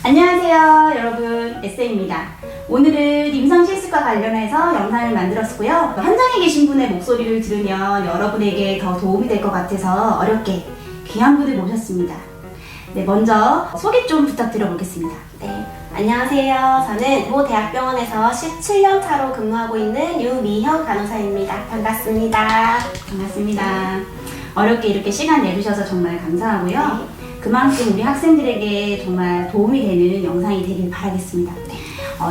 안녕하세요 여러분, 에세이입니다. 오늘은 임상 실습과 관련해서 영상을 만들었고요. 현장에 계신 분의 목소리를 들으면 여러분에게 더 도움이 될 것 같아서 어렵게 귀한 분을 모셨습니다. 네, 먼저 소개 좀 부탁드려 보겠습니다. 네, 안녕하세요. 저는 모 대학병원에서 17년 차로 근무하고 있는 유미형 간호사입니다. 반갑습니다. 반갑습니다. 어렵게 이렇게 시간 내주셔서 정말 감사하고요. 그만큼 우리 학생들에게 정말 도움이 되는 영상이 되길 바라겠습니다.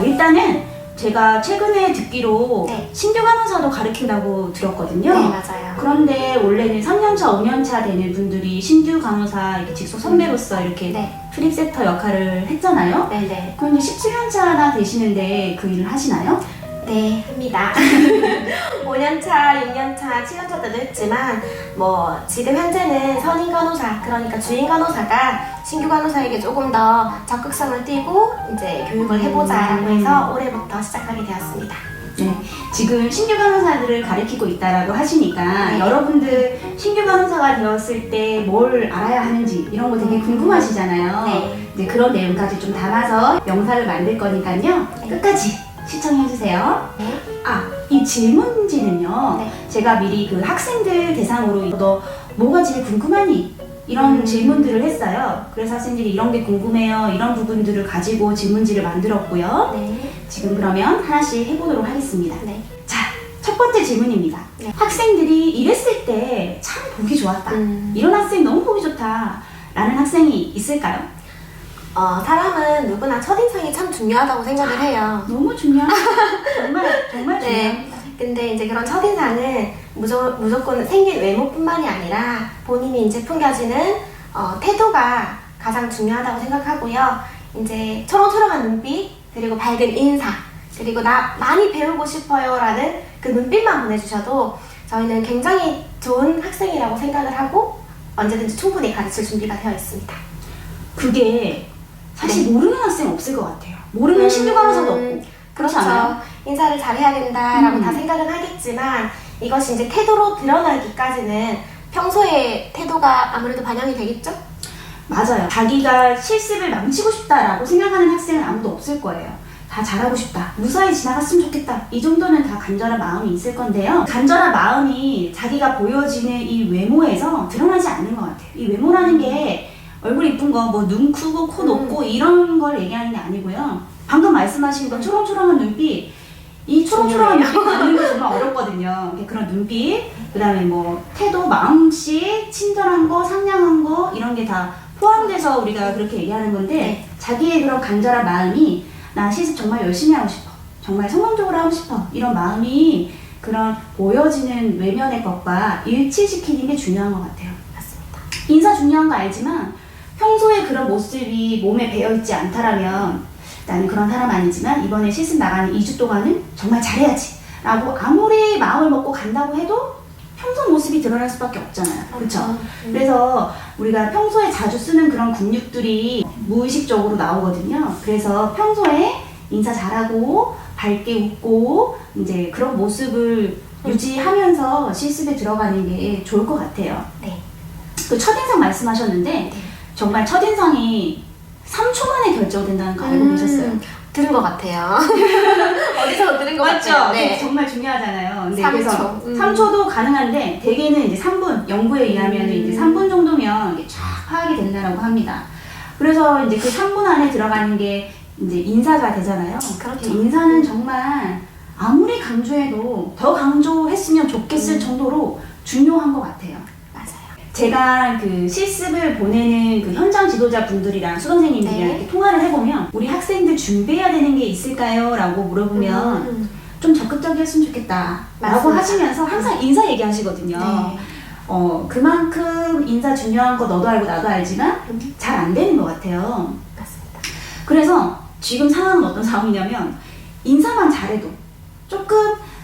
일단은 제가 최근에 듣기로 신규 간호사도 가르친다고 들었거든요. 네, 맞아요. 그런데 원래는 3년차, 5년차 되는 분들이 신규 간호사 이렇게 직속 선배로서 이렇게 프립세터 역할을 했잖아요. 네네. 그런데 17년차나 되시는데 그 일을 하시나요? 네, 합니다. 5년차, 6년차, 7년차 때도 했지만 지금 현재는 선임 간호사, 그러니까 주임 간호사가 신규 간호사에게 조금 더 적극성을 띠고 이제 교육을 해보자라고 해서 올해부터 시작하게 되었습니다. 네, 지금 신규 간호사들을 가르치고 있다라고 하시니까 여러분들 신규 간호사가 되었을 때 뭘 알아야 하는지 이런 거 되게 궁금하시잖아요. 네, 그런 내용까지 좀 담아서 영상을 만들 거니까요. 끝까지 시청해주세요. 이 질문지는요. 제가 미리 그 학생들 대상으로 너 뭐가 제일 궁금하니? 이런 질문들을 했어요. 그래서 학생들이 이런 게 궁금해요. 이런 부분들을 가지고 질문지를 만들었고요. 지금 그러면 하나씩 해보도록 하겠습니다. 자, 첫 번째 질문입니다. 학생들이 이랬을 때 참 보기 좋았다. 이런 학생 너무 보기 좋다. 라는 학생이 있을까요? 사람은 누구나 첫인상이 참 중요하다고 생각을 해요. 너무 중요합니다. 정말 중요합니다. 근데 이제 그런 첫인상은 무조건 생긴 외모뿐만이 아니라 본인이 이제 풍겨지는 태도가 가장 중요하다고 생각하고요. 이제 초롱초롱한 눈빛, 그리고 밝은 인사, 그리고 나 많이 배우고 싶어요 라는 그 눈빛만 보내주셔도 저희는 굉장히 좋은 학생이라고 생각을 하고 언제든지 충분히 가르칠 준비가 되어 있습니다. 그게 사실 모르는 학생 없을 것 같아요. 모르는 신규 간호사도 없고. 그렇지 않아요? 인사를 잘해야 된다라고 다 생각은 하겠지만 이것이 이제 태도로 드러나기까지는 평소에 태도가 아무래도 반영이 되겠죠? 맞아요. 자기가 실습을 망치고 싶다라고 생각하는 학생은 아무도 없을 거예요. 다 잘하고 싶다. 무사히 지나갔으면 좋겠다. 이 정도는 다 간절한 마음이 있을 건데요. 간절한 마음이 자기가 보여지는 이 외모에서 드러나지 않는 것 같아요. 이 외모라는 게 얼굴 이쁜 거, 눈 크고 코 높고 이런 걸 얘기하는 게 아니고요. 방금 말씀하신 건 초롱초롱한 눈빛, 이 초롱초롱한 눈빛 받는 게 정말 어렵거든요. 그런 눈빛, 그 다음에 태도, 마음씨, 친절한 거, 상냥한 거 이런 게 다 포함돼서 우리가 그렇게 얘기하는 건데 자기의 그런 간절한 마음이 나 실습 정말 열심히 하고 싶어, 정말 성공적으로 하고 싶어 이런 마음이 그런 보여지는 외면의 것과 일치시키는 게 중요한 것 같아요. 맞습니다. 인사 중요한 거 알지만 평소에 그런 모습이 몸에 배어있지 않다라면 나는 그런 사람 아니지만 이번에 실습 나가는 2주 동안은 정말 잘해야지 라고 아무리 마음을 먹고 간다고 해도 평소 모습이 드러날 수밖에 없잖아요. 그렇죠? 그래서 우리가 평소에 자주 쓰는 그런 근육들이 무의식적으로 나오거든요. 그래서 평소에 인사 잘하고 밝게 웃고 이제 그런 모습을 유지하면서 실습에 들어가는 게 좋을 것 같아요. 그 첫인상 말씀하셨는데 정말 첫인상이 3초 만에 결정된다는 거 알고 계셨어요? 들은 것 같아요. 어디서 들은 것 맞죠? 같아요. 네. 정말 중요하잖아요. 3초. 그래서 3초도 가능한데 대개는 이제 3분, 연구에 의하면 이제 3분 정도면 이게 쫙 파악이 된다고 합니다. 그래서 이제 그 3분 안에 들어가는 게 이제 인사가 되잖아요. 그렇죠. 인사는 정말 아무리 강조해도 더 강조했으면 좋겠을 정도로 중요한 것 같아요. 제가 그 실습을 보내는 그 현장 지도자 분들이랑 수선생님들이랑 이렇게 통화를 해보면 우리 학생들 준비해야 되는 게 있을까요? 라고 물어보면 좀 적극적이었으면 좋겠다 라고 하시면서 항상 인사 얘기하시거든요. 그만큼 인사 중요한 거 너도 알고 나도 알지만 잘 안 되는 것 같아요. 맞습니다. 그래서 지금 상황은 어떤 상황이냐면 인사만 잘해도 조금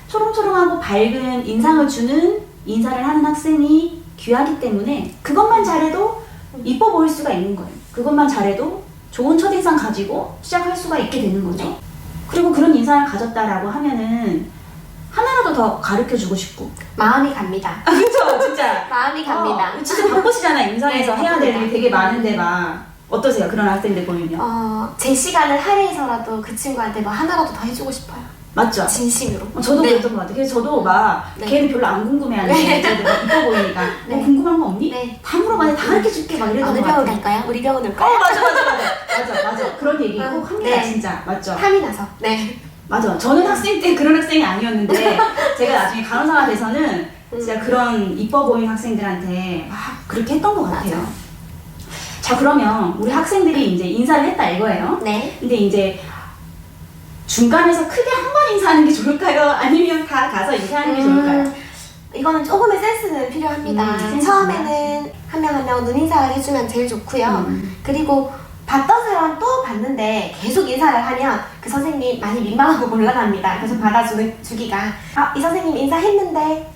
초롱초롱하고 밝은 인상을 주는 인사를 하는 학생이 귀하기 때문에 그것만 잘해도 이뻐 보일 수가 있는 거예요. 그것만 잘해도 좋은 첫인상 가지고 시작할 수가 있게 되는 거죠. 그리고 그런 인상을 가졌다라고 하면은 하나라도 더 가르쳐주고 싶고 마음이 갑니다. 그쵸 진짜 마음이 갑니다. 진짜 바쁘시잖아. 임상에서 해야 될 일이 되게 많은데 막 어떠세요? 그런 학생들 보면요. 제 시간을 할애해서라도 그 친구한테 뭐 하나라도 더 해주고 싶어요. 맞죠? 진심으로. 저도 네. 그랬던 것 같아요. 그래서 저도 막 네. 걔는 별로 안 궁금해하는 애들 이뻐 보이니까 네. 뭐 궁금한 거 없니? 네. 다 물어봐. 내가 다 가르쳐줄게 막 이랬던 어느 것 병원 같아요. 갈까요? 우리 병원 올까요? 맞아. 그런 얘기 꼭 합니다, 네. 진짜. 맞죠? 탐이 나서. 네. 맞아. 저는 학생 때 그런 학생이 아니었는데 제가 나중에 간호사가 돼서는 진짜 그런 이뻐 보이는 학생들한테 막 그렇게 했던 것 같아요. 맞아. 자, 그러면 우리 학생들이 이제 인사를 했다 이거예요. 네. 근데 이제 중간에서 크게 한 번 인사하는 게 좋을까요? 아니면 다 가서 인사하는 게 좋을까요? 이거는 조금의 센스는 필요합니다. 센스 처음에는 한 명 한 명 눈인사를 해주면 제일 좋고요. 그리고 봤던 사람 또 봤는데 계속 인사를 하면 그 선생님 많이 민망하고 곤란합니다. 그래서 받아주기가 이 선생님 인사했는데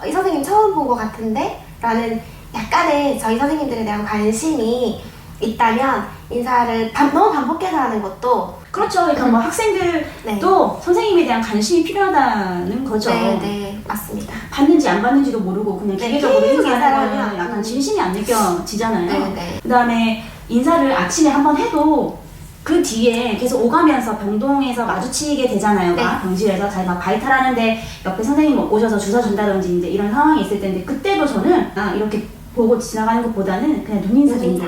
이 선생님 처음 본 것 같은데? 라는 약간의 저희 선생님들에 대한 관심이 있다면 인사를 너무 반복해서 하는 것도 그렇죠. 그러니까 뭐 학생들도 네. 선생님에 대한 관심이 필요하다는 거죠. 네, 맞습니다. 받는지 안 받는지도 모르고 그냥 네, 기계적으로 계속 인사하는 거는 인사를 하면, 약간 진심이 안 느껴지잖아요. 네. 그 다음에 인사를 아침에 한번 해도 그 뒤에 계속 오가면서 병동에서 마주치게 되잖아요. 네. 병실에서 자기 막 바이탈하는데 옆에 선생님 오셔서 주사 준다든지 이제 이런 상황이 있을 텐데 그때도 저는 이렇게 보고 지나가는 것보다는 그냥 눈인사 정도.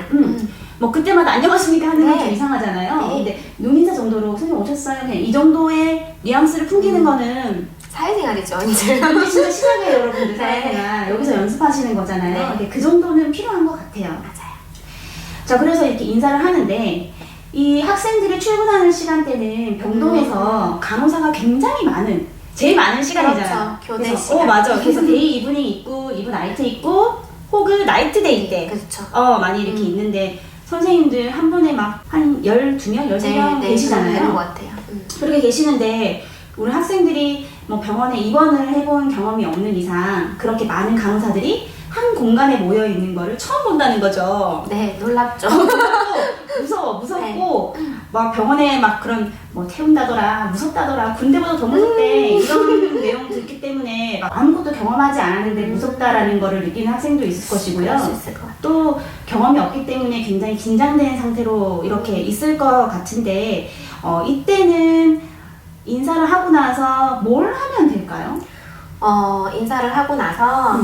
뭐 그때마다 안녕하십니까 하는 건 좀 네. 이상하잖아요. 네. 근데 눈인사 정도로 선생님 오셨어요. 그냥 이 정도의 뉘앙스를 풍기는 거는 사회생활이죠, 이제. 이게 진짜 시작이에요, 여러분들. 네. 사회생활. 여기서 연습하시는 거잖아요. 네. 근데 그 정도는 필요한 것 같아요. 맞아요. 자, 그래서 이렇게 인사를 하는데 이 학생들이 출근하는 시간대는 병동에서 간호사가 굉장히 많은 제일 많은 시간이잖아요. 그렇죠. 교대 그래서, 시간. 맞아. 그래서 데이 이브닝 있고 이브 나이트 있고 혹은 나이트 데이 때 그렇죠. 많이 이렇게 있는데 선생님들 한 분에 막 한 12명, 13명 계시잖아요. 그런 것 같아요. 그렇게 계시는데 우리 학생들이 뭐 병원에 입원을 해본 경험이 없는 이상 그렇게 많은 간호사들이 한 공간에 모여 있는 거를 처음 본다는 거죠. 네, 놀랍죠. 무섭고 막 병원에 막 그런 뭐 태운다더라, 무섭다더라, 군대보다 더 무섭대 이런 내용 듣기 때문에 막 아무것도 경험하지 않았는데 무섭다라는 거를 느끼는 학생도 있을 것이고요. 그럴 수 있을 것 같아요. 또 경험이 없기 때문에 굉장히 긴장된 상태로 이렇게 있을 것 같은데 이때는 인사를 하고 나서 뭘 하면 될까요? 인사를 하고 나서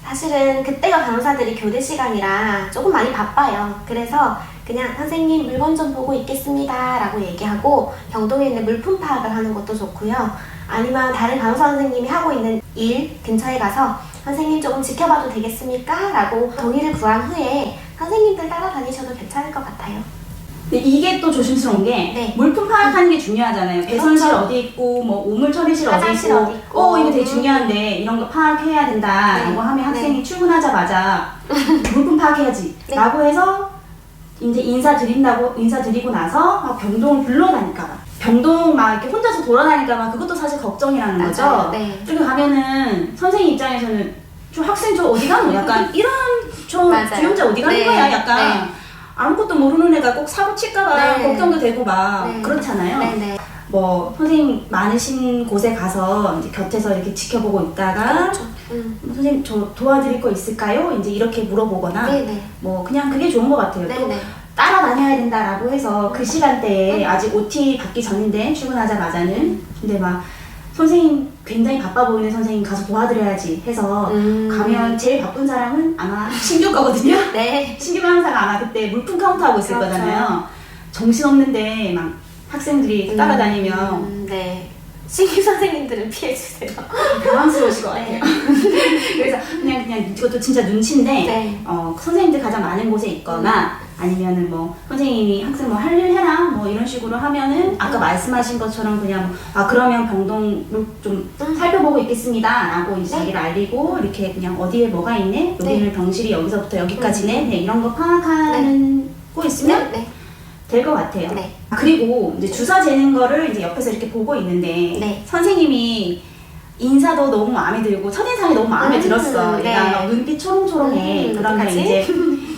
사실은 그때가 간호사들이 교대 시간이라 조금 많이 바빠요. 그래서 그냥 선생님 물건 좀 보고 있겠습니다 라고 얘기하고 병동에 있는 물품 파악을 하는 것도 좋고요. 아니면 다른 간호사 선생님이 하고 있는 일 근처에 가서 선생님 조금 지켜봐도 되겠습니까? 라고 동의를 구한 후에 선생님들 따라다니셔도 괜찮을 것 같아요. 근데 이게 또 조심스러운 게 네. 물품 파악하는 게 중요하잖아요. 배선실 그렇죠. 어디 있고 뭐 우물 처리실 어디 화장실 있고 어디 있고. 이거 되게 중요한데 이런 거 파악해야 된다라고 네. 하면 학생이 네. 출근하자마자 물품 파악해야지 네. 라고 해서 이제 인사드리고 나서 막 병동을 불러다니까 봐. 병동 막 이렇게 혼자서 돌아다니까 봐. 그것도 사실 걱정이라는 거죠. 맞아요. 네. 저기 가면은 선생님 입장에서는 저 학생 저 어디 가노? 약간 이런 저 맞아요. 주연자 어디 가는 네. 거야? 약간 네. 아무것도 모르는 애가 꼭 사고 칠까봐 네. 걱정도 되고 막 네. 그렇잖아요. 네네. 뭐 선생님 많으신 곳에 가서 이제 곁에서 이렇게 지켜보고 있다가 그렇죠. 뭐 선생님 저 도와드릴 거 있을까요? 이제 이렇게 물어보거나 네네. 뭐 그냥 그게 좋은 것 같아요. 또 네네. 따라다녀야 된다라고 해서 그 시간대에 아직 OT 받기 전인데 출근하자마자는 근데 막 선생님 굉장히 바빠 보이는 선생님 가서 도와드려야지 해서 가면 제일 바쁜 사람은 아마 신규 거거든요. 네. 신규 간호사가 아마 그때 물품 카운트하고 있을 그렇죠. 거잖아요. 정신없는데 막 학생들이 따라다니면 네. 신규 선생님들은 피해주세요. 당황스러우실 것 네. 같아요. 그래서 그냥 이것도 진짜 눈치인데 네. 선생님들 가장 많은 곳에 있거나 아니면은 뭐 선생님이 학생 뭐 할 일 해라 뭐 이런 식으로 하면은 아까 말씀하신 것처럼 그냥 그러면 병동을 좀 살펴보고 있겠습니다 라고 이제 네. 자기를 알리고 이렇게 그냥 어디에 뭐가 있네 여기는 병실이 여기서부터 여기까지네 네, 이런 거 파악하고 있으면 네. 될 것 같아요. 네. 그리고 이제 주사 재는 거를 이제 옆에서 이렇게 보고 있는데 네. 선생님이 인사도 너무 마음에 들고 첫인상이 너무 마음에 들었어. 네. 얘가 막 눈빛 초롱초롱해. 그러면 어떡하지? 이제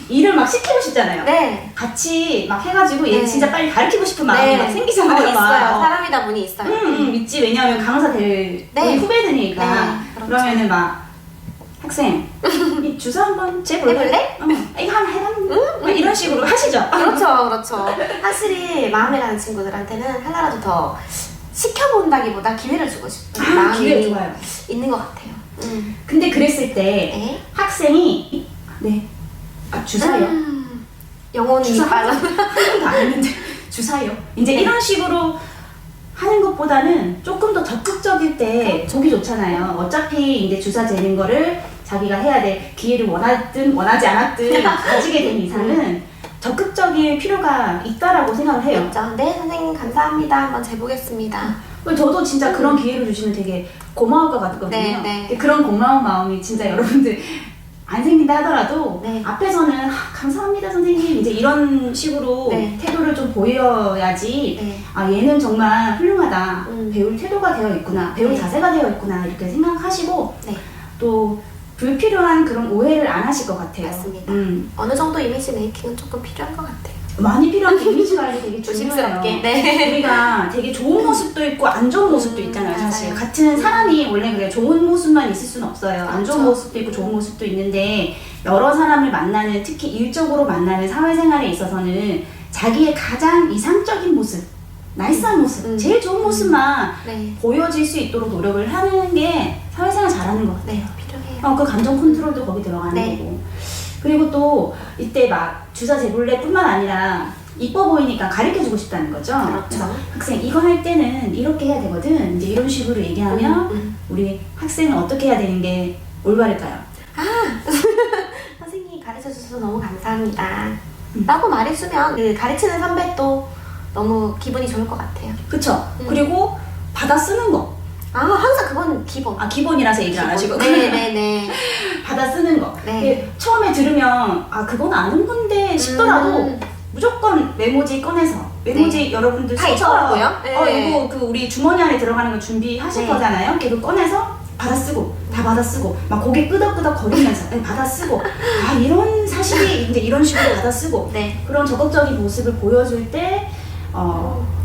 일을 막 시키고 싶잖아요. 네. 같이 막 해가지고 얘 네. 진짜 빨리 가르치고 싶은 마음이 막 생기잖아요. 있어요. 막. 사람이다 보니 있어요. 있지. 왜냐하면 간호사 될 네. 우리 후배들이니까. 네, 그렇죠. 그러면은 막 학생 이 주사 한번 재볼래? 해볼래? 이거 한번 해봐. 막 이런 식으로 하시죠. 그렇죠, 그렇죠. 확실히 마음에 가는 친구들한테는 하나라도 더 시켜본다기보다 기회를 주고 싶은 마음이 기회 좋아요. 있는 것 같아요. 근데 그랬을 때 네. 학생이 주사요. 영혼이 주사 빨라. 한 번도 안 했는데 주사요. 이제 네. 이런 식으로 하는 것보다는 조금 더 적극적일 때 보기 좋잖아요. 어차피 이제 주사 재는 거를 자기가 해야 될 기회를 원하든 원하지 않았든 가지게 된 이상은 적극적일 필요가 있다라고 생각을 해요. 그렇죠. 네, 선생님 감사합니다. 한번 재보겠습니다. 저도 진짜 그런 기회를 주시면 되게 고마울 것 같거든요. 네, 네. 근데 그런 고마운 마음이 진짜 여러분들 안 생긴다 하더라도 네. 앞에서는 감사합니다 선생님 이제 이런 식으로 네. 태도를 좀 보여야지 네. 아 얘는 정말 훌륭하다 배울 태도가 되어 있구나 배울 네. 자세가 되어 있구나 이렇게 생각하시고 네. 또 불필요한 그런 오해를 안 하실 것 같아요. 맞습니다. 음. 어느 정도 이미지 메이킹은 조금 필요한 것 같아요. 많이 필요한 게 이미지 관리 되게 중요해요. 조심스럽게. 네. 우리가 되게 좋은 모습도 있고 안 좋은 모습도 있잖아요. 사실 맞아요. 같은 사람이 원래 그래요. 좋은 모습만 있을 수는 없어요. 안 좋은 그렇죠. 모습도 있고 좋은 모습도 있는데 여러 사람을 만나는 특히 일적으로 만나는 사회생활에 있어서는 자기의 가장 이상적인 모습 나이스한 모습, 제일 좋은 모습만 네. 보여질 수 있도록 노력을 하는 게 사회생활 잘하는 것 같아요. 네, 필요해요. 그 감정 컨트롤도 거기 들어가는 네. 거고. 그리고 또 이때 막 주사 재볼래 뿐만 아니라 이뻐 보이니까 가르쳐주고 싶다는 거죠. 그렇죠. 그래서 학생 이거 할 때는 이렇게 해야 되거든. 이제 이런 식으로 얘기하면 우리 학생은 어떻게 해야 되는 게 올바를까요? 선생님이 가르쳐주셔서 너무 감사합니다. 라고 말해주면 그 가르치는 선배도 너무 기분이 좋을 것 같아요. 그쵸? 그리고 받아 쓰는 거. 항상 그건 기본. 기본이라서 얘기를 안 하시고. 네네네. 받아 쓰는 거. 네. 근데 처음에 들으면 그건 아는 건데 싶더라도 무조건 메모지 꺼내서 메모지 여러분들 다 쓰셔. 있더라고요. 네. 이거 그 우리 주머니 안에 들어가는 거 준비하실 네. 거잖아요. 그거 꺼내서 받아 쓰고 다 받아 쓰고 막 고개 끄덕끄덕 거리면서 받아 쓰고 이런 사실이 이제 이런 식으로 받아 쓰고 네. 그런 적극적인 모습을 보여줄 때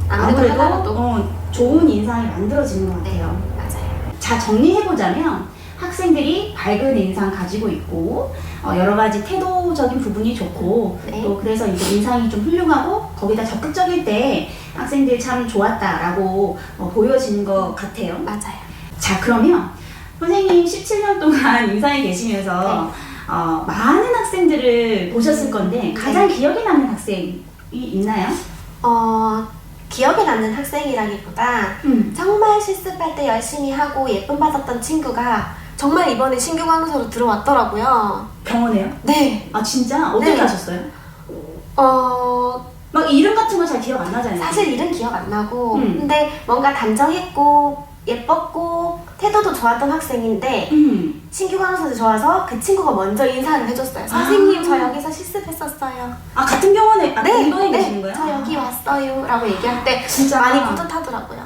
아무래도 아무래도 좋은 인상이 만들어지는 것 같아요. 맞아요. 자, 정리해보자면 학생들이 밝은 인상 가지고 있고 여러 가지 태도적인 부분이 좋고 네. 또 그래서 이제 인상이 좀 훌륭하고 거기다 적극적일 때 학생들 참 좋았다라고 보여지는 것 같아요. 맞아요. 자, 그러면 선생님 17년 동안 인사에 계시면서 많은 학생들을 보셨을 건데 가장 기억에 남는 학생이 있나요? 기억에 남는 학생이라기보다 정말 실습할 때 열심히 하고 예쁨 받았던 친구가 정말 이번에 신규 간호사로 들어왔더라고요. 병원에요? 네. 진짜? 어떻게 네. 하셨어요? 막 이름 같은 거 잘 기억 안 나잖아요. 사실 이름 기억 안 나고 근데 뭔가 단정했고 예뻤고 태도도 좋았던 학생인데 신규 간호사도 좋아서 그 친구가 먼저 인사를 해줬어요. 선생님 저 여기서 실습했었어요. 같은 병원에 네, 공동에 계시는 거예요? 저 여기 왔어요 라고 얘기할 때 진짜 많이 뿌듯하더라고요.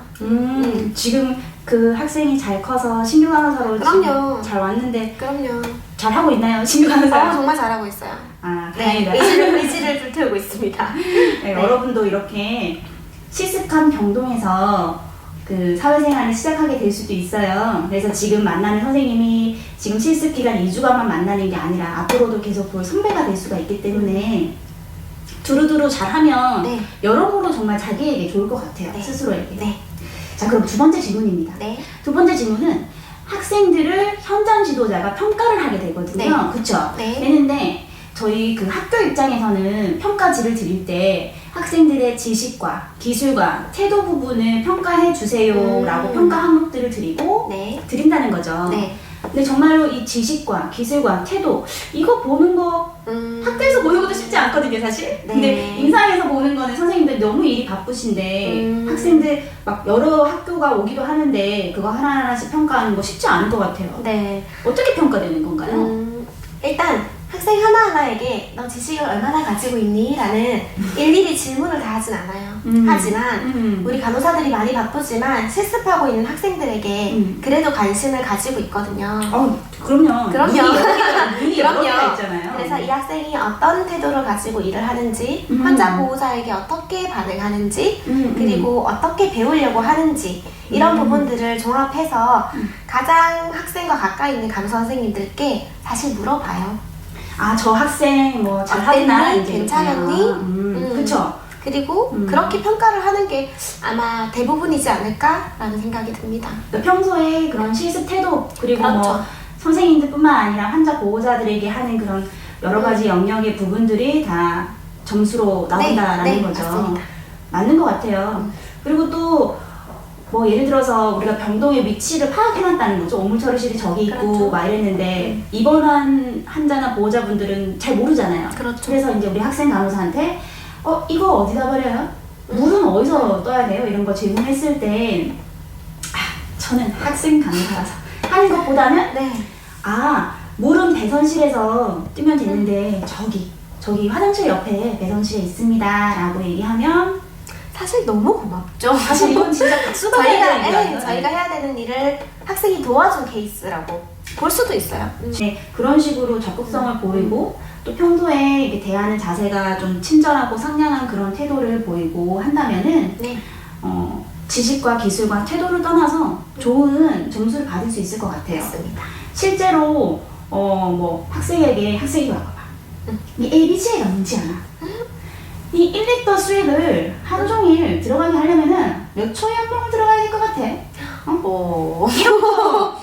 지금 그 학생이 잘 커서 신규 간호사로 그럼요. 지금 잘 왔는데 그럼요. 잘 하고 있나요? 신규 간호사? 정말 잘하고 있어요. 다행이다. 의지를 불태우고 있습니다. 네, 여러분도 이렇게 실습한 병동에서 그 사회생활을 시작하게 될 수도 있어요. 그래서 지금 만나는 선생님이 지금 실습 기간 2주간만 만나는 게 아니라 앞으로도 계속 볼 선배가 될 수가 있기 때문에 두루두루 잘하면 네. 여러모로 정말 자기에게 좋을 것 같아요. 네. 스스로에게. 네. 자, 그럼 두 번째 질문입니다. 네. 두 번째 질문은 학생들을 현장 지도자가 평가를 하게 되거든요. 네. 그쵸? 네. 되는데 저희 그 학교 입장에서는 평가지를 드릴 때 학생들의 지식과 기술과 태도 부분을 평가해 주세요 라고 평가 항목들을 드리고 네. 드린다는 거죠. 네. 근데 정말로 이 지식과 기술과 태도 이거 보는 거 학교에서 보는 것도 쉽지 않거든요, 사실. 네. 근데 임상에서 보는 거는 선생님들 너무 일이 바쁘신데 학생들 막 여러 학교가 오기도 하는데 그거 하나하나씩 평가하는 거 쉽지 않을 것 같아요. 네. 어떻게 평가되는 건가요? 일단 학생 하나하나에게 너 지식을 얼마나 가지고 있니? 라는 일일이 질문을 다 하진 않아요. 하지만 우리 간호사들이 많이 바쁘지만 실습하고 있는 학생들에게 그래도 관심을 가지고 있거든요. 그럼요. 그럼요. 눈이 여러 개가 그럼요. 있잖아요. 그래서 이 학생이 어떤 태도를 가지고 일을 하는지, 환자 보호자에게 어떻게 반응하는지, 그리고 어떻게 배우려고 하는지 이런 부분들을 종합해서 가장 학생과 가까이 있는 간호사 선생님들께 사실 물어봐요. 저 학생 뭐 잘하나 어땠니? 괜찮았니? 그쵸. 그리고 그렇게 평가를 하는 게 아마 대부분이지 않을까라는 생각이 듭니다. 그러니까 평소에 그런 실습 태도 그리고 그렇죠. 뭐 선생님들뿐만 아니라 환자 보호자들에게 하는 그런 여러 가지 영역의 부분들이 다 점수로 나온다라는 거죠. 맞습니다. 맞는 것 같아요. 그리고 또 뭐 예를 들어서 우리가 병동의 위치를 파악해놨다는 거죠. 오물처리실이 저기 있고 그렇죠. 막 이랬는데 입원한 환자나 보호자분들은 잘 모르잖아요. 그렇죠. 그래서 이제 우리 학생 간호사한테 이거 어디다 버려요? 물은 어디서 떠야 돼요? 이런 거 질문했을 때 저는 학생 간호사라서 하는 것보다는 네. 물은 배선실에서 뜨면 되는데 저기 화장실 옆에 배선실에 있습니다 라고 얘기하면 사실 너무 고맙죠. 사실 이건 진짜 박수 받아야 되는 거예요. 저희가 해야 되는 일을 학생이 도와준 케이스라고 볼 수도 있어요. 네, 그런 식으로 적극성을 보이고 또 평소에 이렇게 대하는 자세가 좀 친절하고 상냥한 그런 태도를 보이고 한다면은 네. 지식과 기술과 태도를 떠나서 좋은 점수를 받을 수 있을 것 같아요. 맞습니다. 실제로 뭐 학생이 와봐봐. 이 ABC가 뭔지 알아? 이 1리터 수액을 하루 종일 들어가게 하려면은 몇 초에 한 병을 들어가야 될 것 같아? 이런 거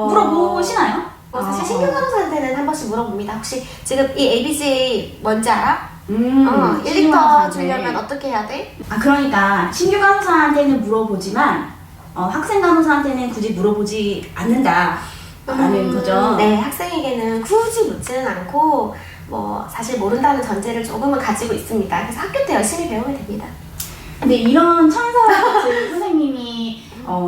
물어보시나요? 사실 신규 간호사한테는 한 번씩 물어봅니다. 혹시 지금 이 ABC 뭔지 알아? 신규 1리터 간호사한테. 주려면 어떻게 해야 돼? 그러니까 신규 간호사한테는 물어보지만 학생 간호사한테는 굳이 물어보지 않는다라는 거죠. 네, 학생에게는 굳이 묻지는 않고 뭐 사실 모른다는 전제를 조금은 가지고 있습니다. 그래서 학교 때 열심히 배우면 됩니다. 근데 이런 천사 같은 선생님이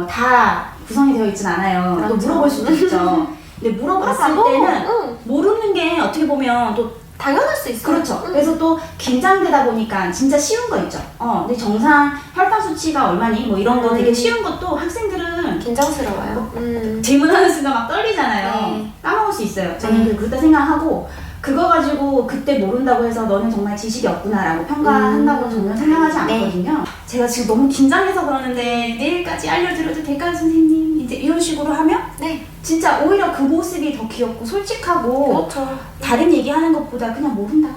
다 구성이 되어 있진 않아요. 또 그렇죠. 물어볼 수도 있죠. 근데 물어봤을 때는 모르는 게 어떻게 보면 또 당연할 수 있어요. 그렇죠. 그래서 또 긴장되다 보니까 진짜 쉬운 거 있죠. 근데 정상 혈당 수치가 얼마니? 뭐 이런 거 되게 쉬운 것도 학생들은 긴장스러워요. 질문하는 순간 막 떨리잖아요. 네. 까먹을 수 있어요. 저는 그렇다 생각하고 그거 가지고 그때 모른다고 해서 너는 정말 지식이 없구나라고 평가한다고 전혀 생각하지 않거든요. 제가 지금 너무 긴장해서 그러는데 내일까지 알려드려도 될까요, 선생님? 이제 이런 식으로 하면 네. 진짜 오히려 그 모습이 더 귀엽고 솔직하고 그렇죠. 다른 얘기하는 것보다 그냥 모른다.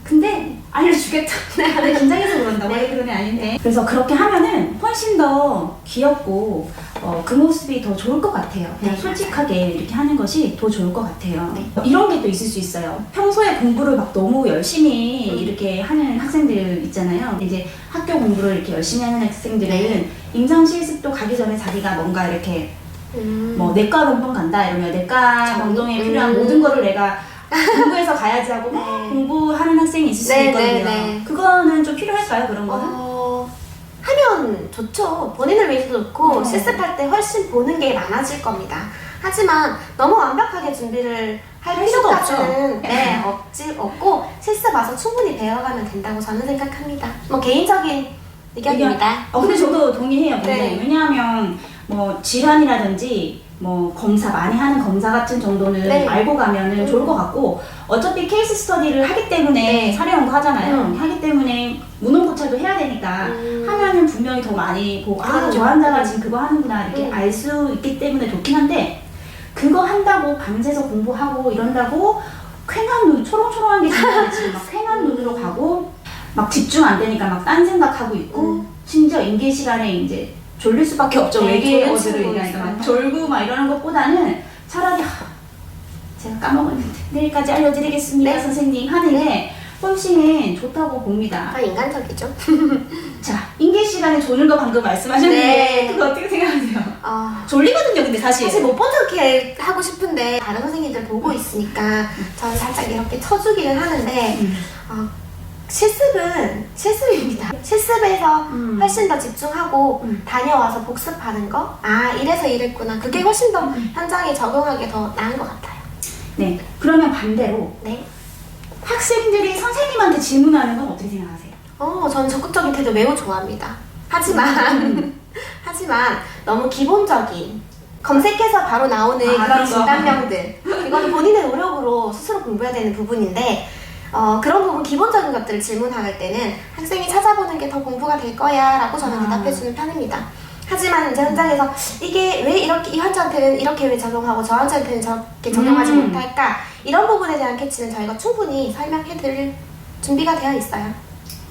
근데 알려주겠다. 내가 긴장해서 그런다. 원래 그런 게 아닌데. 그래서 그렇게 하면은 훨씬 더 귀엽고 그 모습이 더 좋을 것 같아요. 그냥 네, 솔직하게 이렇게 하는 것이 더 좋을 것 같아요. 네. 이런 게 또 있을 수 있어요. 평소에 공부를 막 너무 열심히 이렇게 하는 학생들 있잖아요. 이제 학교 공부를 이렇게 열심히 하는 학생들은 임상 실습도 가기 전에 자기가 뭔가 이렇게 뭐 내과 병동 간다 이러면 내과 병동에 필요한 모든 거를 내가 공부해서 가야지 하고 막 공부하는 학생이 있을 수 있거든요. 네. 그거는 좀 필요할까요? 그런 거는? 하면 좋죠. 본인을 위해서도 좋고 실습할 때 훨씬 보는 게 많아질 겁니다. 하지만 너무 완벽하게 준비를 할 수도 필요까지는 없고 실습 와서 충분히 배워가면 된다고 저는 생각합니다. 뭐 개인적인 의견입니다. 근데 저도 동의해요. 굉장히. 네. 왜냐하면 뭐 질환이라든지 뭐 검사 많이 하는 검사 같은 정도는 네. 알고 가면은 좋을 것 같고 어차피 케이스 스터디를 하기 때문에 네. 사례 연구하잖아요. 하기 때문에 문헌고찰도 해야 되니까 하면은 분명히 더 많이 보고 저 환자가 지금 그거 하는구나 이렇게 알 수 있기 때문에 좋긴 한데 그거 한다고 밤새서 공부하고 이런다고 쾌한 눈 초롱초롱한 게 진짜 지금 막 쾌한 눈으로 가고 막 집중 안 되니까 막 딴 생각하고 있고 심지어 인계 시간에 이제 졸릴 수밖에 없죠. 네, 외계어들을 졸린 얘기하니까 막 친구 졸고 막 이러는 것보다는 차라리 제가 까먹었는데 내일까지 알려드리겠습니다. 네. 선생님 하는 게 훨씬 좋다고 봅니다. 더 인간적이죠. 자, 인계 시간에 조는 거 방금 말씀하셨는데 네. 그거 어떻게 생각하세요? 졸리거든요, 근데 사실. 못 본 척해 하고 싶은데 다른 선생님들 보고 있으니까 저는 살짝 이렇게 쳐주기는 하는데 실습은 실습입니다. 실습에서 훨씬 더 집중하고 다녀와서 복습하는 거? 이래서 이랬구나. 그게 훨씬 더 현장에 적용하기 더 나은 것 같아요. 네. 그러면 반대로 네. 학생들이 선생님한테 질문하는 건 어떻게 생각하세요? 저는 적극적인 태도 매우 좋아합니다. 하지만 하지만 너무 기본적인 검색해서 바로 나오는 그런 그런 거. 진단명들, 이거는 본인의 노력으로 스스로 공부해야 되는 부분인데, 그런 부분 기본적인 것들을 질문할 때는 학생이 찾아보는 게 더 공부가 될 거야 라고 저는 대답해주는 편입니다. 하지만 이제 현장에서 이게 왜 이렇게 이 환자한테는 이렇게 왜 적용하고 저 환자한테는 저렇게 적용하지 못할까, 이런 부분에 대한 캐치는 저희가 충분히 설명해드릴 준비가 되어 있어요.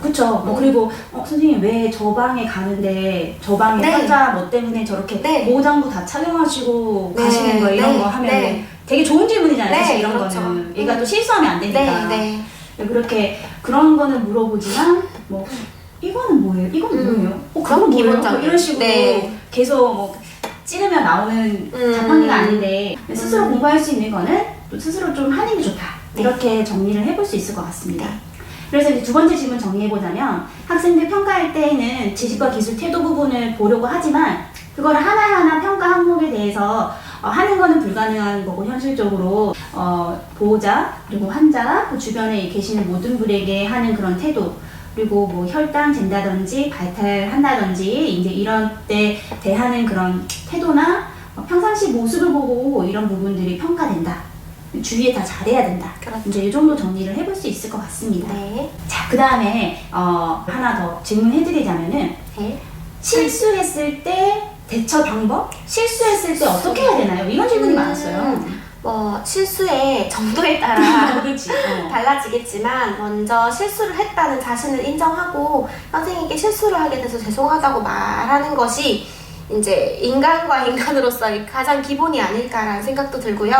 그쵸. 그리고 선생님 왜 저 방에 가는데 저 방에 네. 환자 뭐 때문에 저렇게 네. 보호장구 다 착용하시고 네. 가시는 거 이런 네. 거 하면 네. 되게 좋은 질문이잖아요. 네, 사실 이런 그렇죠. 거는 얘가 또 실수하면 안 되니까. 네. 그렇게 그런 거는 물어보지만 뭐 이거는 뭐예요? 이건 뭐예요? 그건 뭐예요? 기본적인. 이런 식으로 네. 계속 뭐 찌르면 나오는 자판기가 아닌데 스스로 공부할 수 있는 거는 또 스스로 좀 하는 게 좋다. 네. 이렇게 정리를 해볼 수 있을 것 같습니다. 그래서 이제 두 번째 질문 정리해보자면 학생들 평가할 때에는 지식과 기술 태도 부분을 보려고 하지만 그거를 하나하나 평가 항목에 대해서 하는 거는 불가능한 거고 현실적으로 보호자 그리고 환자 그 주변에 계시는 모든 분에게 하는 그런 태도 그리고 뭐 혈당 잰다든지 발탈한다든지 이제 이런 때 대하는 그런 태도나 평상시 모습을 보고 이런 부분들이 평가된다. 주위에 다 잘해야 된다. 그렇죠. 이제 이 정도 정리를 해볼 수 있을 것 같습니다. 네. 자, 그 다음에 하나 더 질문해드리자면은 네. 실수했을 때 대처 방법? 실수했을 때 어떻게 해야 되나요? 이런 질문이 많았어요. 실수의 정도에 따라 그렇지. 달라지겠지만 먼저 실수를 했다는 자신을 인정하고 선생님께 실수를 하게 돼서 죄송하다고 말하는 것이 이제 인간과 인간으로서의 가장 기본이 아닐까라는 생각도 들고요.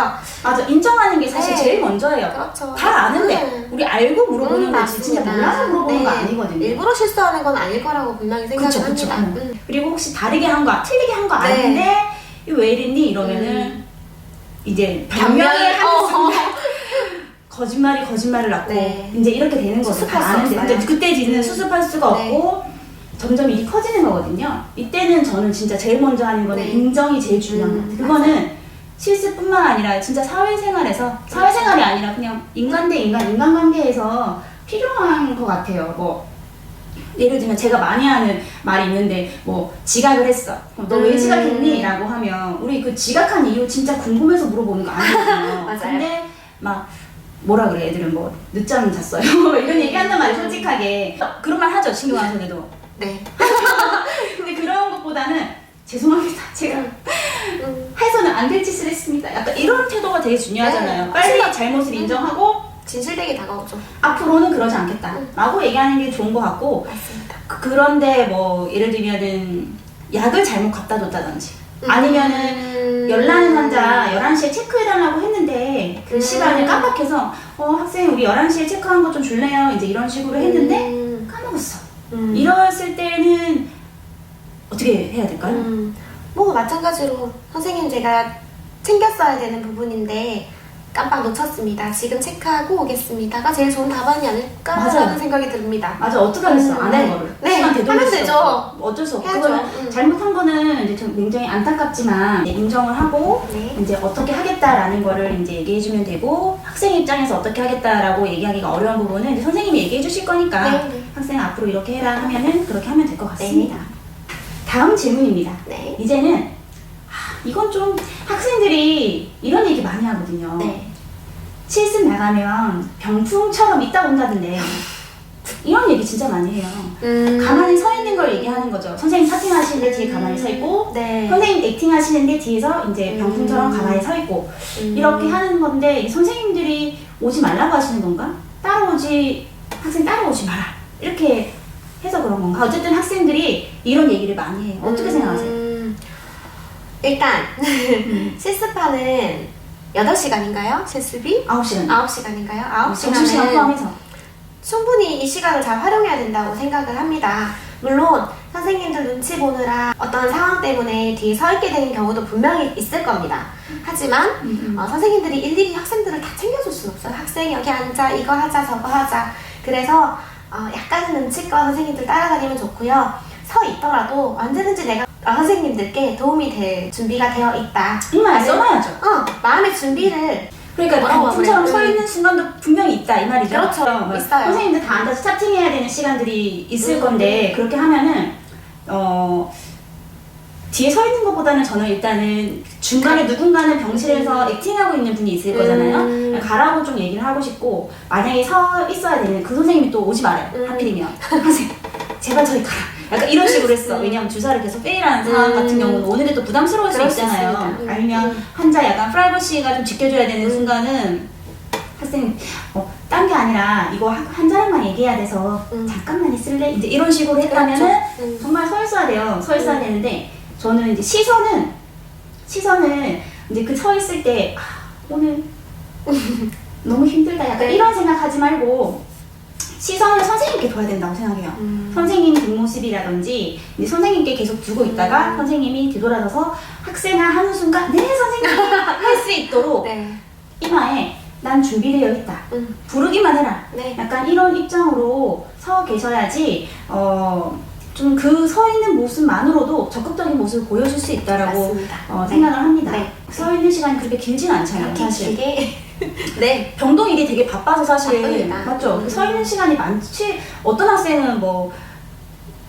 맞아, 인정하는 게 사실 네. 제일 먼저예요. 그렇죠. 다 아는데 우리 알고 물어보는 거지 진짜 맞습니다. 몰라서 물어보는 거 네. 아니거든요. 일부러 실수하는 건 아닐 거라고 분명히 생각을 그쵸, 그쵸. 합니다. 그리고 혹시 다르게 한 거, 틀리게 한 거 네. 아는데 이거 왜 이랬니? 이러면은 이제 변명을 하는 순간 거짓말이 거짓말을 낳고 네. 이제 이렇게 되는 거죠. 수습할 다 수 아는데 없어요. 근데 그때지는 수습할 수가 네. 없고 점점 일이 커지는 거거든요. 이때는 저는 진짜 제일 먼저 하는 거는 네. 인정이 제일 중요한 것 같아요. 그거는 실습뿐만 아니라 진짜 사회생활에서 사회생활이 아니라 그냥 인간 대 인간, 인간관계에서 필요한 것 같아요. 뭐 예를 들면 제가 많이 하는 말이 있는데 뭐 지각을 했어. 너 왜 지각했니? 라고 하면 우리 그 지각한 이유 진짜 궁금해서 물어보는 거 아니거든요. 맞아요. 근데 막 뭐라 그래 애들은 뭐 늦잠 잤어요. 이런 얘기 한단 말이에요. 솔직하게. 그런 말 하죠. 신경 안 써도. 네. 근데 그런 것보다는 죄송합니다. 제가 해서는 안 될 짓을 했습니다. 약간 이런 태도가 되게 중요하잖아요. 네, 빨리 맞습니다. 잘못을 인정하고 진실되게 다가오죠. 앞으로는 그러지 않겠다 라고 얘기하는 게 좋은 것 같고 맞습니다. 그런데 뭐 예를 들면은 약을 잘못 갖다 줬다든지 아니면은 열나는 환자 11시에 체크해달라고 했는데 그 시간을 깜빡해서 학생 우리 11시에 체크한 거 좀 줄래요? 이제 이런 식으로 했는데 까먹었어. 이랬을 때는 어떻게 해야 될까요? 뭐 마찬가지로 선생님 제가 챙겼어야 되는 부분인데 깜빡 놓쳤습니다. 지금 체크하고 오겠습니다가 제일 좋은 답안이 아닐까라는 맞아요. 생각이 듭니다. 맞아, 어떻게 하겠어? 안 할 거를. 네, 시간 되돌릴 하면 수 되죠. 없어. 어쩔 수 없고. 해야죠. 그거는 잘못한 거는 이제 좀 굉장히 안타깝지만 이제 인정을 하고 네. 이제 어떻게 하겠다라는 거를 이제 얘기해주면 되고 학생 입장에서 어떻게 하겠다라고 얘기하기가 어려운 부분은 이제 선생님이 얘기해 주실 거니까 네. 학생 앞으로 이렇게 해라 하면은 그렇게 하면 될 것 같습니다. 다음 질문입니다. 네. 이제는 이건 좀 학생들이 이런 얘기 많이 하거든요. 네. 실습 나가면 병풍처럼 있다 온다던데 이런 얘기 진짜 많이 해요. 가만히 서 있는 걸 얘기하는 거죠. 선생님 파팅 하시는데 뒤에 가만히 서 있고 네. 선생님 액팅 하시는데 뒤에서 이제 병풍처럼 가만히 서 있고 이렇게 하는 건데 이 선생님들이 오지 말라고 하시는 건가? 학생 따라오지 마라 이렇게 해서 그런 건가? 어쨌든 학생들이 이런 얘기를 많이 해요. 어떻게 생각하세요? 일단 실습하는 8시간인가요? 실습이? 9시간. 9시간인가요? 점심시간 9시간은 포함해서. 충분히 이 시간을 잘 활용해야 된다고 생각을 합니다. 물론 선생님들 눈치 보느라 어떤 상황 때문에 뒤에 서 있게 되는 경우도 분명히 있을 겁니다. 하지만 선생님들이 일일이 학생들을 다 챙겨줄 수는 없어요. 학생 여기 앉아, 이거 하자, 저거 하자. 그래서 약간은 눈치껏 선생님들 따라다니면 좋고요. 서 있더라도 언제든지 내가 선생님들께 도움이 될 준비가 되어 있다. 이 말 써놔야죠. 마음의 준비를 그러니까 뭐라고 단풍처럼 하면, 서 있는 순간도 분명히 있다 이 말이죠. 그렇죠. 뭐 있어요. 선생님들 다 앉아서 차팅해야 되는 시간들이 있을 건데 그렇게 하면은 뒤에 서 있는 것보다는 저는 일단은 중간에 누군가는 병실에서 액팅하고 있는 분이 있을 거잖아요. 가라고 좀 얘기를 하고 싶고 만약에 서 있어야 되는 그 선생님이 또 오지 말아요. 하필이면 선생님 제발 저리 가라. 약간 이런 식으로 했어. 왜냐면 주사를 계속 페일하는 상황 같은 경우는 오는데 또 부담스러울 수 그럴 수 있잖아요. 있습니다. 아니면 환자 약간 프라이버시가 좀 지켜줘야 되는 순간은 학생님 딴 게 아니라 이거 환자랑만 얘기해야 돼서 잠깐만 있을래? 이제 이런 식으로 했다면은 정말 서 있어야 돼요. 서 있어야 되는데 저는 이제 시선을 이제 그 서 있을 때 오늘 너무 힘들다 약간 이런 생각하지 말고 시선을 선생님께 둬야 된다고 생각해요. 선생님 뒷모습이라든지 이제 선생님께 계속 두고 있다가 선생님이 뒤돌아서서 학생을 하는 순간 네 선생님 할 수 있도록 네. 이마에 난 준비되어 있다. 부르기만 해라. 네. 약간 이런 입장으로 서 계셔야지 좀 그 서 있는 모습만으로도 적극적인 모습을 보여줄 수 있다라고 맞습니다. 생각을 합니다. 네. 서 있는 시간이 그렇게 길진 않잖아요. 이렇게 사실. 길게 네. 병동 일이 되게 바빠서 사실 바쁩니다. 맞죠? 서 있는 시간이 많지. 어떤 학생은 뭐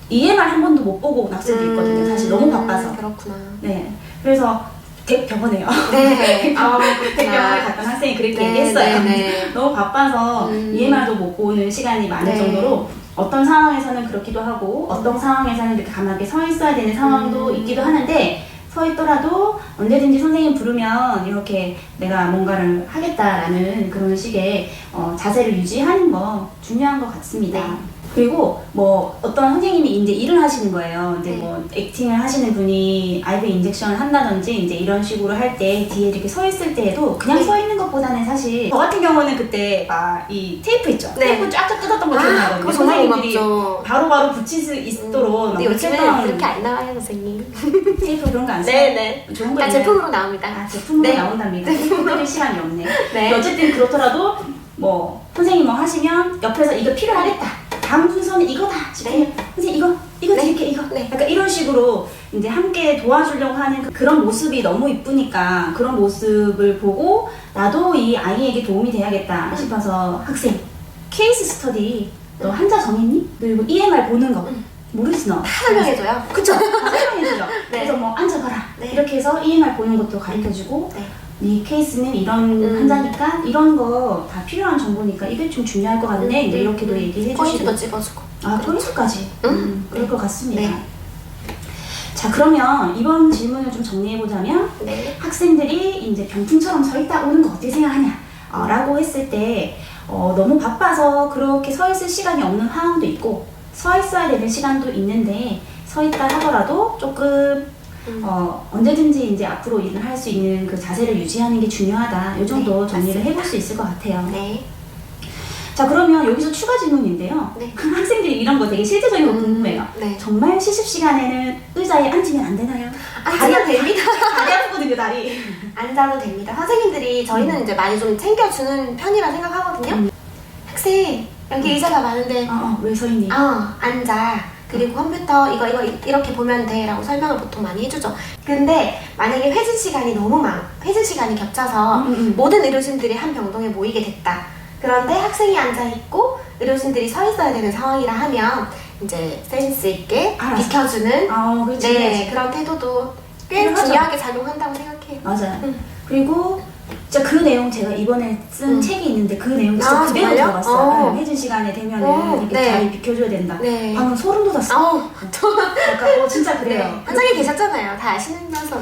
EMR 한 번도 못 보고 온 학생도 있거든요. 사실 너무 바빠서. 그렇구나. 네. 그래서 대병원에요. 네. 대병원에 갔던 학생이 그렇게 네, 얘기했어요. 네. 너무 바빠서 EMR도 못 보는 시간이 많을 네. 정도로 어떤 상황에서는 그렇기도 하고 어떤 상황에서는 이렇게 가만히 서 있어야 되는 상황도 있기도 하는데 서 있더라도 언제든지 선생님 부르면 이렇게 내가 뭔가를 하겠다라는 그런 식의 자세를 유지하는 거 중요한 것 같습니다. 네. 그리고 뭐 어떤 선생님이 이제 일을 하시는 거예요. 이제 네. 뭐 액팅을 하시는 분이 IV 인젝션을 한다든지 이제 이런 식으로 할 때 뒤에 이렇게 서 있을 때에도 그냥 네. 서 있는 것보다는 사실 저 같은 경우는 그때 막 이 테이프 있죠. 네. 테이프 쫙쫙 뜯었던 거 기억나거든요. 그거 정말 선생님들이 고맙죠. 바로바로 붙일 수 있도록 막 근데 요즘에는 붙였던 그렇게 안 나와요, 선생님. 테이프 그런 거 안 써요? 네네. 좋은 거 다 있나요? 제품으로 나옵니다. 아, 제품으로 네. 나온답니다. 테이프 시간이 없네. 네. 어쨌든 그렇더라도 뭐 선생님 뭐 하시면 옆에서 이거 필요하겠다. 다음 순서는 이거다 싶으면 선생님 이거 네. 드릴게 이거 네. 약간 이런 식으로 이제 함께 도와주려고 하는 그런 모습이 너무 이쁘니까 그런 모습을 보고 나도 이 아이에게 도움이 돼야겠다 싶어서 학생 케이스 스터디 너 환자 정했니? 너 이거 EMR 보는 거 모르지 너? 다 설명해줘요. 그쵸? 다 설명해주죠. 네. 그래서 뭐 앉아봐라 네. 이렇게 해서 EMR 보는 것도 가르쳐주고 네. 네 케이스는 이런 환자니까 이런 거 다 필요한 정보니까 이게 좀 중요할 것 같네 이제 이렇게도 얘기해 주시고 포인트도 집어주고. 포인트까지 그럴 것 같습니다. 네. 자 그러면 이번 질문을 좀 정리해보자면 네. 학생들이 이제 병풍처럼 서 있다 오는 거 어떻게 생각하냐 라고 했을 때 너무 바빠서 그렇게 서 있을 시간이 없는 상황도 있고 서 있어야 되는 시간도 있는데 서 있다 하더라도 조금 언제든지 이제 앞으로 일을 할 수 있는 그 자세를 유지하는 게 중요하다. 이 정도 네, 정리를 맞습니다. 해볼 수 있을 것 같아요. 네. 자 그러면 여기서 추가 질문인데요. 네. 학생들이 이런 거 되게 실제적인 거 궁금해요. 네. 정말 실습 시간에는 의자에 앉으면 안 되나요? 앉으면 됩니다. 다리 아프거든요, 다리. 앉아도 됩니다. 선생님들이 저희는 이제 많이 좀 챙겨주는 편이라 생각하거든요. 학생, 여기 의자가 많은데, 왜 서 있니? 앉아. 그리고 컴퓨터 이거 이렇게 보면 돼 라고 설명을 보통 많이 해주죠. 근데 만약에 회진 시간이 회진 시간이 겹쳐서 모든 의료진들이 한 병동에 모이게 됐다. 그런데 학생이 앉아있고 의료진들이 서 있어야 되는 상황이라 하면 이제 센스 있게 알았어. 비켜주는 그렇지. 네, 그런 태도도 꽤 필요하죠. 중요하게 작용한다고 생각해요. 맞아요. 그리고 진짜 그 내용 제가 이번에 쓴 책이 있는데 그 내용 진짜 그대로 정말요? 들어갔어요. 회진 시간에 되면은 이렇게 네. 자리 비켜줘야 된다. 네. 방금 소름 돋았어. 약간 진짜 그래요. 네. 현장에 계셨잖아요. 다 아시면서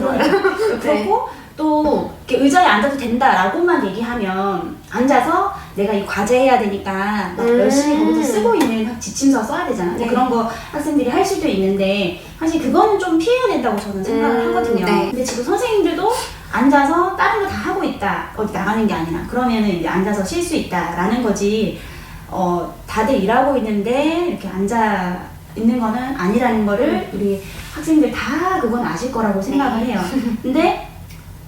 그렇고 또 이렇게 의자에 앉아도 된다라고만 얘기하면 앉아서 내가 이 과제 해야 되니까 막 열심히 거기서 쓰고 있는 지침서 써야 되잖아. 네. 그런 거 학생들이 할 수도 있는데 사실 그거는 좀 피해야 된다고 저는 생각을 하거든요. 네. 근데 지금 선생님들도 앉아서 다른 거 다 하고 있다. 어디 나가는 게 아니라 그러면은 이제 앉아서 쉴 수 있다라는 거지. 다들 일하고 있는데 이렇게 앉아 있는 거는 아니라는 거를 우리 학생들 다 그건 아실 거라고 생각을 해요. 근데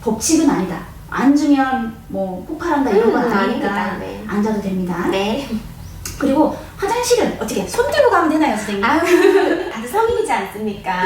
법칙은 아니다. 앉으면 뭐 폭발한다 이런 건 아니니까 아닙니다. 네. 앉아도 됩니다. 네. 그리고 화장실은 어떻게 손 들고 가면 되나요, 선생님? 아유, 다들 성인이지 않습니까?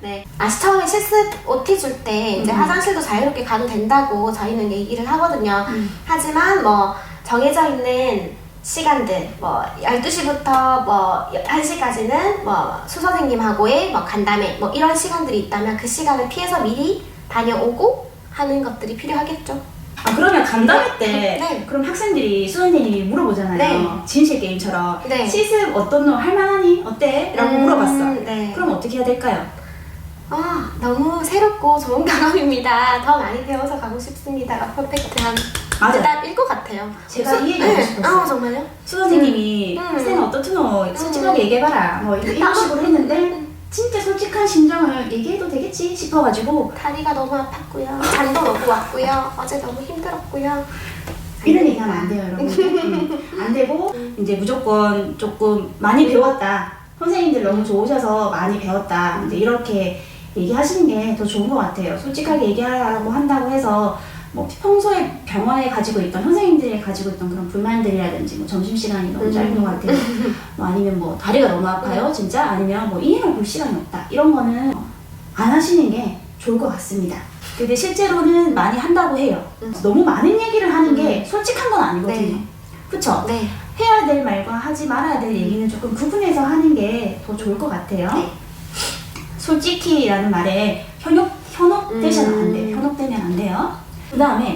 네. 처음에 실습 OT 줄 때 이제 화장실도 자유롭게 가도 된다고 저희는 얘기를 하거든요. 하지만 뭐 정해져 있는 시간들, 뭐 12시부터 뭐 1시까지는 뭐 수선생님하고의 뭐 간담회 뭐 이런 시간들이 있다면 그 시간을 피해서 미리 다녀오고 하는 것들이 필요하겠죠. 아, 그러면 간담회 때 네. 그럼 학생들이 수선생님이 물어보잖아요. 네. 진실 게임처럼 네. 실습 어떤 놈 할만하니? 어때? 라고 물어봤어. 네. 그럼 어떻게 해야 될까요? 너무 새롭고 좋은 경험입니다. 더 많이 배워서 가고 싶습니다가 퍼펙트한 맞아요. 답일 것 같아요. 제가 이 얘기 하고 싶었어요. 정말요? 수선생님이 학생 어떻노 솔직하게 얘기해봐라 뭐 이런 식으로 했는데 진짜 솔직한 심정을 얘기해도 되겠지 싶어가지고 다리가 너무 아팠고요. 잠도 너무 왔고요. 어제 너무 힘들었고요. 이런 얘기하면 안 돼요, 여러분. 안 되고 이제 무조건 조금 많이 배웠다. 선생님들 너무 좋으셔서 많이 배웠다. 이제 이렇게 얘기하시는 게 더 좋은 것 같아요. 솔직하게 얘기하라고 한다고 해서 뭐 평소에 병원에 가지고 있던 선생님들이 가지고 있던 그런 불만들이라든지 뭐 점심시간이 너무 짧은 것 같아요. 뭐 아니면 뭐 다리가 너무 아파요, 진짜? 아니면 뭐 이해를 볼 시간이 없다. 이런 거는 안 하시는 게 좋을 것 같습니다. 근데 실제로는 많이 한다고 해요. 너무 많은 얘기를 하는 게 솔직한 건 아니거든요. 네. 그쵸? 네. 해야 될 말과 하지 말아야 될 얘기는 조금 구분해서 하는 게 더 좋을 것 같아요. 네. 솔직히라는 말에 현혹되시면 안 돼요. 현혹되면 안 돼요. 그 다음에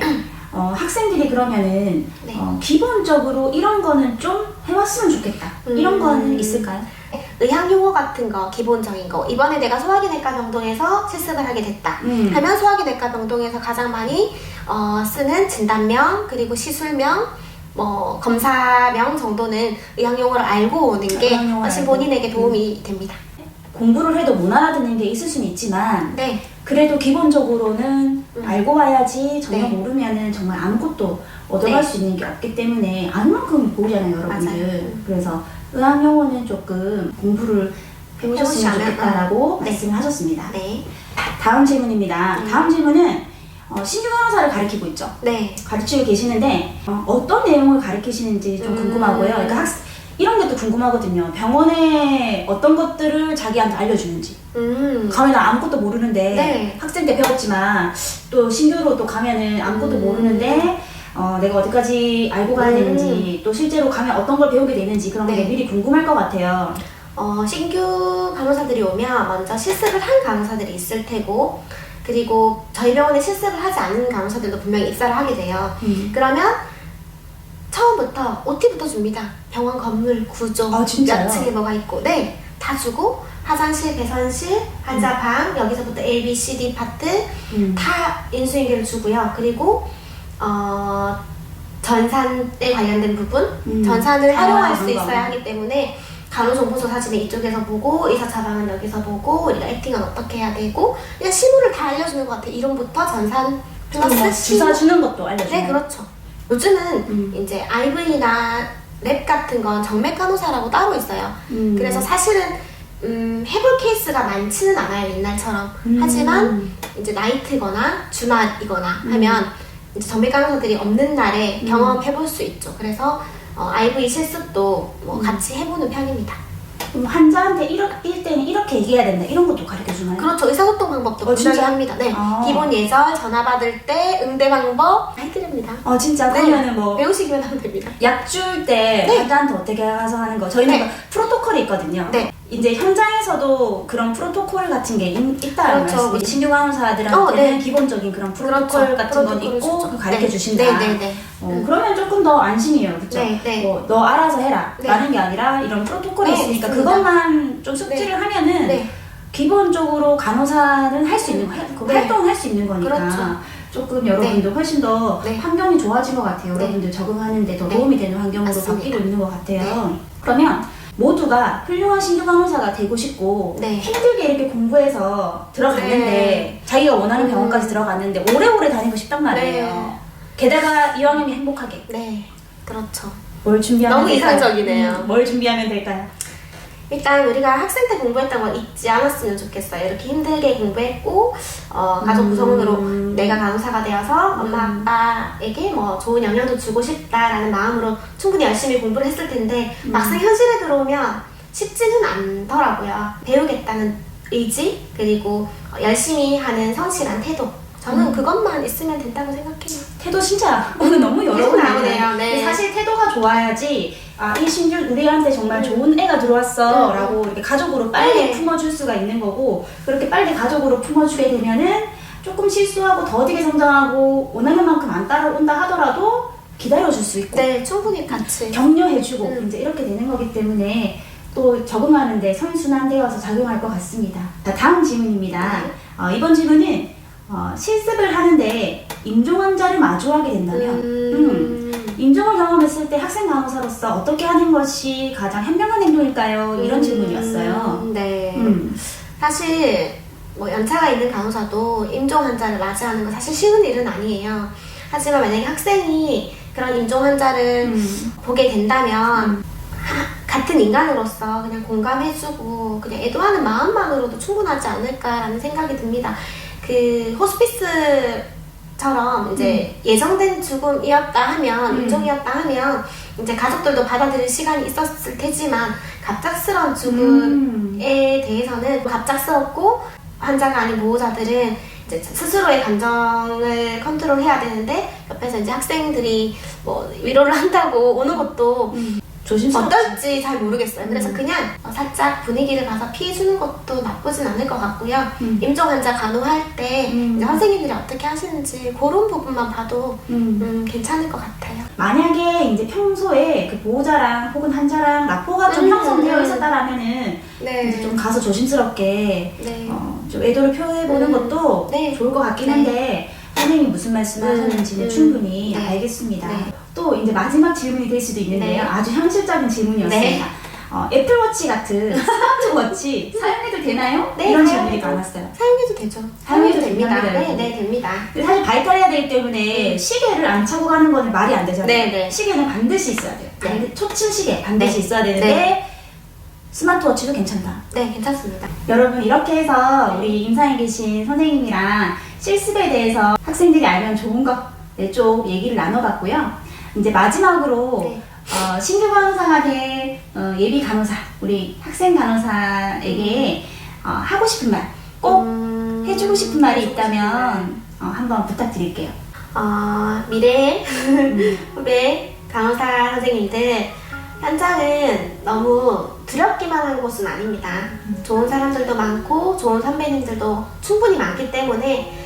학생들이 그러면은 네. 기본적으로 이런 거는 좀 해왔으면 좋겠다. 이런 거는 있을까요? 의학 용어 같은 거 기본적인 거 이번에 내가 소화기내과 병동에서 실습을 하게 됐다 하면 소화기내과 병동에서 가장 많이 쓰는 진단명 그리고 시술명 뭐 검사명 정도는 의학 용어를 알고 오는 게 훨씬 본인에게 도움이 됩니다. 공부를 해도 못 알아듣는 게 있을 수는 있지만 네. 그래도 기본적으로는 알고 와야지 전혀 네. 모르면은 정말 아무것도 얻어갈 네. 수 있는 게 없기 때문에 아는 만큼 보잖아요, 여러분들. 맞아요. 그래서 의학 용어는 조금 공부를 해보셨으면 해보시면, 좋겠다라고 네. 말씀을 하셨습니다. 네. 다음 질문입니다. 다음 질문은 신규 간호사를 가르치고 있죠. 네. 가르치고 계시는데 어떤 내용을 가르치시는지 좀 궁금하고요. 그러니까 이런 게 또 궁금하거든요. 병원에 어떤 것들을 자기한테 알려주는지. 가면 아무것도 모르는데 네. 학생 때 배웠지만 또 신규로 또 가면은 아무것도 모르는데 내가 어디까지 알고 가야 되는지 또 실제로 가면 어떤 걸 배우게 되는지 그런 게 네. 미리 궁금할 것 같아요. 신규 간호사들이 오면 먼저 실습을 한 간호사들이 있을 테고 그리고 저희 병원에 실습을 하지 않은 간호사들도 분명히 입사를 하게 돼요. 그러면 처음부터 OT부터 줍니다. 병원 건물, 구조, 아, 진짜요? 몇 층에 뭐가 있고 네, 다 주고 화장실, 배선실, 환자방, 여기서부터 A, B, C, D 파트 다 인수인계를 주고요. 그리고 전산에 관련된 부분, 전산을 활용할 수 있어야 하기 때문에 간호정보소 사진을 이쪽에서 보고 의사 처방은 여기서 보고 우리가 액팅은 어떻게 해야 되고 그냥 실무를 다 알려주는 것 같아요. 이론부터 전산 플러스 주사 주는 것도 알려줘요. 네, 그렇죠. 요즘은 이제 IV나 랩 같은 건 정맥 간호사라고 따로 있어요. 그래서 사실은 해볼 케이스가 많지는 않아요, 옛날처럼. 하지만 이제 나이트거나 주말이거나 하면 이제 정맥 간호사들이 없는 날에 경험해볼 수 있죠. 그래서 IV 실습도 뭐 같이 해보는 편입니다. 그럼 환자한테 이럴 때는 이렇게 얘기해야 된다 이런 것도 가르쳐주나요? 그렇죠. 의사소통 방법도 분명히 진짜? 합니다. 네. 아. 기본 예절, 전화 받을 때 응대 방법 해드립니다. 진짜 네. 그러면은 뭐 배우시기만 하면 됩니다. 약 줄 때 네. 환자한테 어떻게 가서 하는 거 저희는 네. 프로토콜이 있거든요. 네. 이제 현장에서도 그런 프로토콜 같은 게 있다는 그렇죠. 말씀이 신규 간호사들한테는 네. 기본적인 그런 프로토콜 그렇죠. 같은 건 프로토콜을 있고 주죠. 가르쳐 주신다. 네. 그러면 조금 더 안심이에요, 그렇죠? 네, 네. 너 알아서 해라 네. 라는 게 아니라 이런 프로토콜이 네, 있으니까 있습니다. 그것만 좀 숙지를 하면은 네. 기본적으로 간호사는 할 수 있는 그 네. 활동을 할 수 있는 거니까 그렇죠. 조금 여러분도 훨씬 더 네. 환경이 좋아진 것 같아요. 네. 여러분들 적응하는데 더 네. 도움이 되는 환경으로 맞습니다. 바뀌고 있는 것 같아요. 네. 그러면 모두가 훌륭한 신규 간호사가 되고 싶고 네. 힘들게 이렇게 공부해서 들어갔는데 네. 자기가 원하는 병원까지 들어갔는데 오래오래 다니고 싶단 말이에요. 네. 게다가 이왕이면 행복하게. 네, 그렇죠. 뭘 준비하면 너무 될까요? 이상적이네요. 뭘 준비하면 될까요? 일단 우리가 학생 때 공부했던 건 잊지 않았으면 좋겠어요. 이렇게 힘들게 공부했고 가족 구성원으로 내가 간호사가 되어서 엄마 아빠에게 뭐 좋은 영향도 주고 싶다라는 마음으로 충분히 열심히 공부를 했을 텐데 막상 현실에 들어오면 쉽지는 않더라고요. 배우겠다는 의지 그리고 열심히 하는 성실한 태도 저는 그것만 있으면 된다고 생각해요. 태도 진짜 오늘 너무 여러 계속 번 나오네요. 네. 사실 태도가 좋아야지 이 신규 우리한테 정말 좋은 애가 들어왔어 라고 이렇게 가족으로 빨리 네. 품어줄 수가 있는 거고 그렇게 빨리 가족으로 품어주게 되면은 조금 실수하고 더디게 성장하고 원하는 만큼 안 따라온다 하더라도 기다려줄 수 있고 네, 충분히 같이. 격려해주고 이제 이렇게 되는 거기 때문에 또 적응하는데 선순환되어서 작용할 것 같습니다. 자, 다음 질문입니다. 이번 질문은 실습을 하는데 임종 환자를 마주하게 된다면 임종을 경험했을 때 학생 간호사로서 어떻게 하는 것이 가장 현명한 행동일까요? 이런 질문이었어요. 네. 사실 뭐 연차가 있는 간호사도 임종 환자를 맞이하는 건 사실 쉬운 일은 아니에요. 하지만 만약에 학생이 그런 임종 환자를 보게 된다면 같은 인간으로서 그냥 공감해주고 그냥 애도하는 마음만으로도 충분하지 않을까라는 생각이 듭니다. 그 호스피스처럼 이제 예정된 죽음이었다 하면 임종이었다 하면 이제 가족들도 받아들일 시간이 있었을 테지만 갑작스러운 죽음에 대해서는 갑작스럽고 환자가 아닌 보호자들은 이제 스스로의 감정을 컨트롤해야 되는데 옆에서 이제 학생들이 뭐 위로를 한다고 오는 것도 조심스럽지. 어떨지 잘 모르겠어요. 그래서 그냥 살짝 분위기를 봐서 피해주는 것도 나쁘진 않을 것 같고요. 임종 환자 간호할 때 이제 선생님들이 어떻게 하시는지 그런 부분만 봐도 괜찮을 것 같아요. 만약에 이제 평소에 그 보호자랑 혹은 환자랑 라포가 좀 형성되어 있었다라면은 네. 이제 좀 가서 조심스럽게 네. 좀 애도를 표해보는 것도 네. 좋을 것 같긴 네. 한데 선생님이 무슨 말씀하셨는지는 충분히 네. 알겠습니다. 네. 또 이제 마지막 질문이 될 수도 있는데요. 네. 아주 현실적인 질문이었습니다. 애플워치 같은 스마트워치 사용해도 되나요? 네, 이런 사용해도 질문이 많았어요. 사용해도 되죠. 사용해도 됩니다. 됩니다. 네, 네, 됩니다. 근데 사실 발달해야 되기 때문에 시계를 안 차고 가는 거는 말이 안 되잖아요. 네, 네. 시계는 반드시 있어야 돼요. 네. 초침 시계 반드시 네. 있어야 되는데 네. 스마트워치도 괜찮다. 네, 괜찮습니다. 여러분 이렇게 해서 우리 임상에 계신 선생님이랑 실습에 대해서 학생들이 알면 좋은 것 쭉 얘기를 나눠봤고요. 이제 마지막으로 네. 신규 간호사가 된 예비 간호사, 우리 학생 간호사에게 하고 싶은 말, 꼭 해주고 싶은 말이 있다면 한번 부탁드릴게요. 미래 후배 간호사 선생님들 현장은 너무 두렵기만 한 곳은 아닙니다. 좋은 사람들도 많고 좋은 선배님들도 충분히 많기 때문에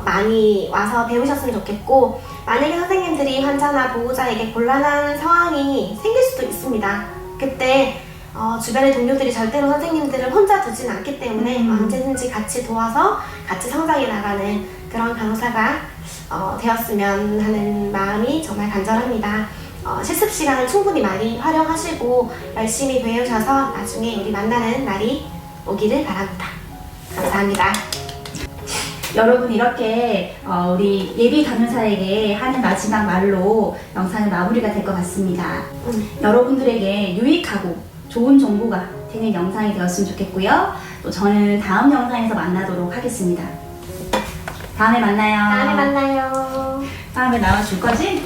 많이 와서 배우셨으면 좋겠고 만약에 선생님들이 환자나 보호자에게 곤란한 상황이 생길 수도 있습니다. 그때 주변의 동료들이 절대로 선생님들을 혼자 두진 않기 때문에 언제든지 같이 도와서 같이 성장해 나가는 그런 간호사가 되었으면 하는 마음이 정말 간절합니다. 실습 시간을 충분히 많이 활용하시고 열심히 배우셔서 나중에 우리 만나는 날이 오기를 바랍니다. 감사합니다. 여러분 이렇게 우리 예비 간호사에게 하는 마지막 말로 영상은 마무리가 될 것 같습니다. 여러분들에게 유익하고 좋은 정보가 되는 영상이 되었으면 좋겠고요. 또 저는 다음 영상에서 만나도록 하겠습니다. 다음에 만나요. 다음에 만나요. 다음에 나와줄 거지?